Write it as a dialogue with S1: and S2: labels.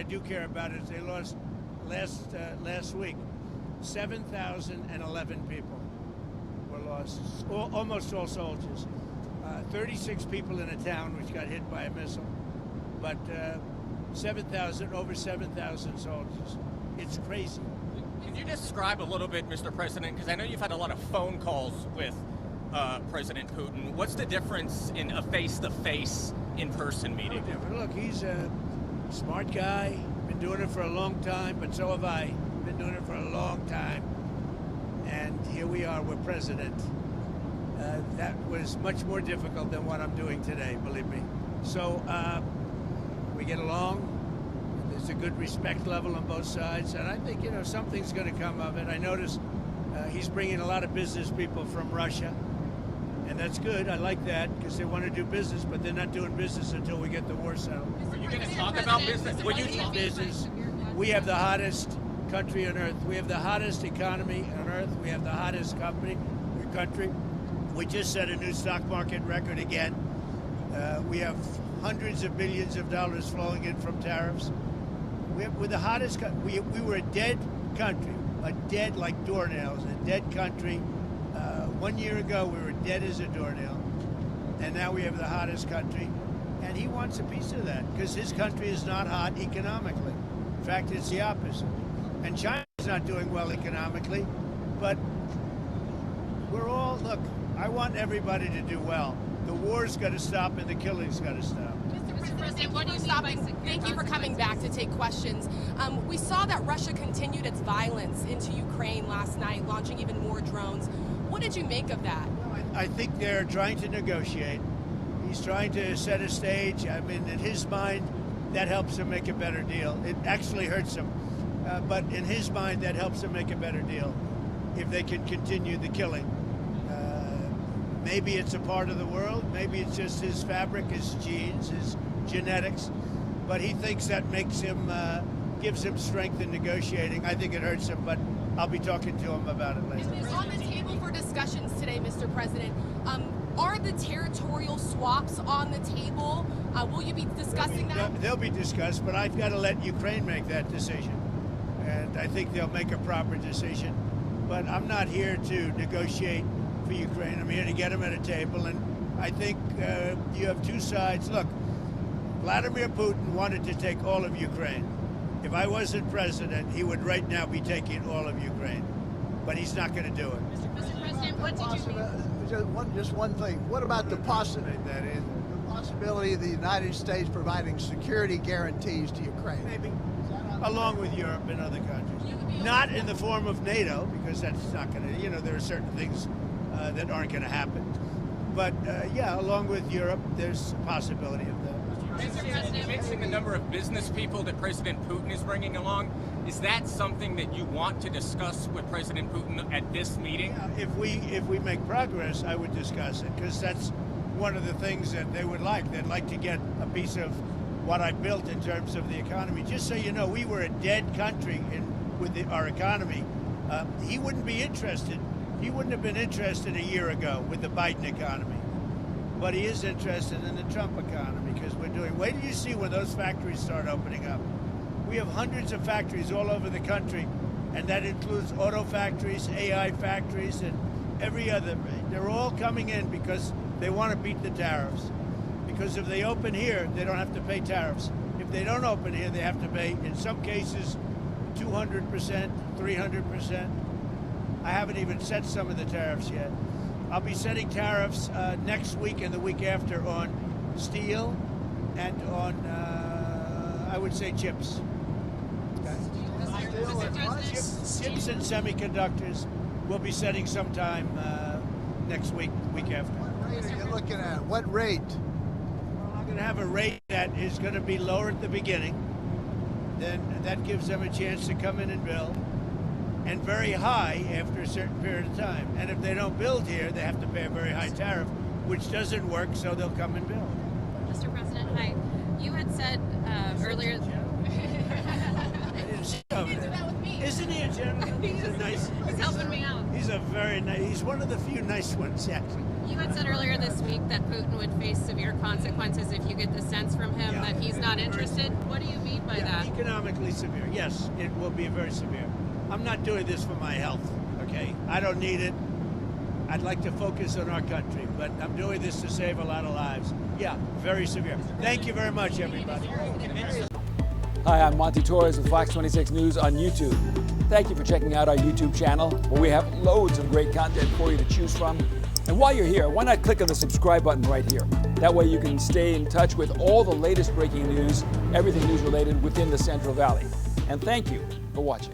S1: I do care about is they lost last week 7,011 people were lost, almost all soldiers. 36 people in a town which got hit by a missile, but over 7,000 soldiers. It's crazy.
S2: Can you describe a little bit, Mr. President, because I know you've had a lot of phone calls with President Putin. What's the difference in a face-to-face, in-person meeting?
S1: Look, he's a smart guy, been doing it for a long time, but so have I. Been doing it for a long time. And here we are, we're president. That was much more difficult than what I'm doing today, believe me. So we get along. There's a good respect level on both sides, and I think, something's going to come of it. I noticed he's bringing a lot of business people from Russia, and that's good. I like that because they want to do business, but they're not doing business until we get the war settled.
S2: Are you going to talk about business?
S1: Will you talk business? We have the hottest country on earth. We have the hottest economy on earth. We have the hottest country. We just set a new stock market record again. We have hundreds of billions of dollars flowing in from tariffs. We're the hottest. We were a dead country, dead like doornails, a dead country. 1 year ago, we were dead as a doornail, and now we have the hottest country. And he wants a piece of that because his country is not hot economically. In fact, it's the opposite. And China's not doing well economically, but look, I want everybody to do well. The war's got to stop and the killing's got to stop.
S3: Mr. President, what do you stop? Thank you for coming back to take questions. We saw that Russia continued its violence into Ukraine last night, launching even more drones. What did you make of that?
S1: I think they're trying to negotiate. He's trying to set a stage. I mean, in his mind, that helps him make a better deal. It actually hurts him. But in his mind, that helps him make a better deal if they can continue the killing. Maybe it's a part of the world. Maybe it's just his fabric, his genes, his genetics. But he thinks that makes him, gives him strength in negotiating. I think it hurts him, but I'll be talking to him about it later.
S3: On the table for discussions today, Mr. President, are the territorial swaps on the table? Will you be discussing that?
S1: They'll be discussed, but I've got to let Ukraine make that decision. And I think they'll make a proper decision. But I'm not here to negotiate for Ukraine. I'm here to get them at a table. And I think you have two sides. Look, Vladimir Putin wanted to take all of Ukraine. If I wasn't president, he would right now be taking all of Ukraine. But he's not going to do it.
S3: Mr. President, what did you mean?
S4: Just one thing. What about the possibility of the United States providing security guarantees to Ukraine?
S1: Maybe. Along with Europe and other countries. Not in the form of NATO, because that's not going to, there are certain things that aren't going to happen. But, yeah, along with Europe, there's a possibility of that.
S2: You mentioned the number of business people that President Putin is bringing along. Is that something that you want to discuss with President Putin at this meeting?
S1: Yeah, if we make progress, I would discuss it, because that's one of the things that they would like. They'd like to get a piece of what I built in terms of the economy. Just so you know, we were a dead country with our economy. He wouldn't be interested. He wouldn't have been interested a year ago with the Biden economy. But he is interested in the Trump economy because we're doing. Wait till you see when those factories start opening up. We have hundreds of factories all over the country, and that includes auto factories, AI factories, and every other. They're all coming in because they want to beat the tariffs. Because if they open here, they don't have to pay tariffs. If they don't open here, they have to pay, in some cases, 200%, 300%. I haven't even set some of the tariffs yet. I'll be setting tariffs next week and the week after on steel and on, I would say, chips. Chips and semiconductors. We'll be setting sometime next week, week after.
S4: What rate are you looking at? What rate?
S1: I'm going to have a rate that is going to be lower at the beginning. Then that gives them a chance to come in and build. And very high after a certain period of time. And if they don't build here, they have to pay a very high tariff, which doesn't work, so they'll come and build.
S5: Mr. President, hi. You had said earlier...
S1: Isn't he a gentleman? He's a nice...
S5: He's helping me out.
S1: He's a very nice... He's one of the few nice ones, actually.
S5: You had said earlier this week that Putin would face severe consequences if you get the sense from him that he's not interested. What do you mean by that?
S1: Economically severe. Yes, it will be very severe. I'm not doing this for my health, okay? I don't need it. I'd like to focus on our country, but I'm doing this to save a lot of lives. Yeah, very severe. Thank you very much, everybody.
S6: Hi, I'm Monty Torres with Fox 26 News on YouTube. Thank you for checking out our YouTube channel, where we have loads of great content for you to choose from. And while you're here, why not click on the subscribe button right here? That way you can stay in touch with all the latest breaking news, everything news related within the Central Valley. And thank you for watching.